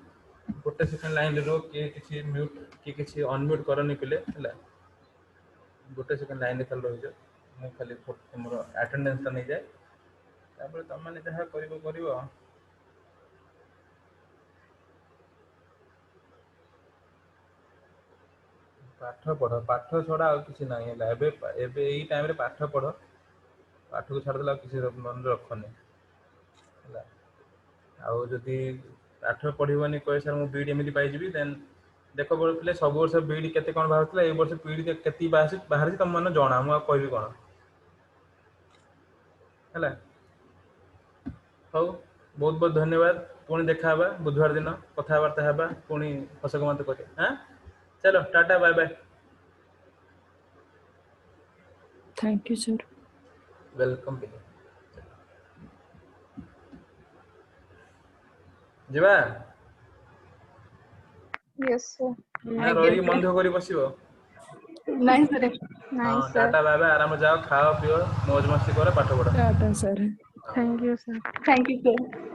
ଗୋଟେ ସେକେଣ୍ଡ ଲାଇନରେ ରୁହ କିଏ କିଛି ମ୍ୟୁଟ କିଏ କିଛି ଅନମ୍ୟୁଟ କରନି ପିଲେ ହେଲା। ଗୋଟେ ସେକେଣ୍ଡ ଲାଇନରେ ଖାଲି ରହିଛ ମୁଁ ଖାଲି ତମର ଆଟେଣ୍ଡାନ୍ସ ଟା ନେଇଯାଏ ତାପରେ ତମମାନେ ଯାହା କରିବ କରିବ। ପାଠ ପଢ ପାଠ ଛଡା ଆଉ କିଛି ନାହିଁ ହେଲା। ଏବେ ଏଇ ଟାଇମରେ ପାଠ ପଢ ପାଠକୁ ଛାଡିଦେଲେ ଆଉ କିଛି ମନରେ ରଖନି ହେଲା। ଆଉ ଯଦି ପାଠ ପଢିବନି କହିବ ସାର୍ ମୁଁ ବିଇଡି ଏମିତି ପାଇଯିବି ଦେନ୍ ଦେଖ ପିଲେ ସବୁ ବର୍ଷ ବିଇଡି କେତେ କଣ ବାହାରୁଥିଲା ଏଇ ବର୍ଷ ବିଇଡି କେତିକି ବାହାରିଛି ତମ ମାନେ ଜଣା ମୁଁ ଆଉ କହିବି କଣ ହେଲା। ହଉ ବହୁତ ବହୁତ ଧନ୍ୟବାଦ ପୁଣି ଦେଖାହବା ବୁଧବାର ଦିନ କଥାବାର୍ତ୍ତା ହେବା ପୁଣି ହସ ଗମାତ କରିବା। चलो tata bye bye. Thank you sir. Welcome ଯିବା यस सर। ନା ରହିକି ମନ ଦୁଃଖ କରି ବସିବ। नहीं सर। ହଁ नहीं सर। टाटा बाय बाय आराम ଯାଅ ଖାଅ ପିଅ ମौज मस्ती କର ପାଠ ପଢ। टाटा सर। ହଁ। Thank you sir. Thank you sir.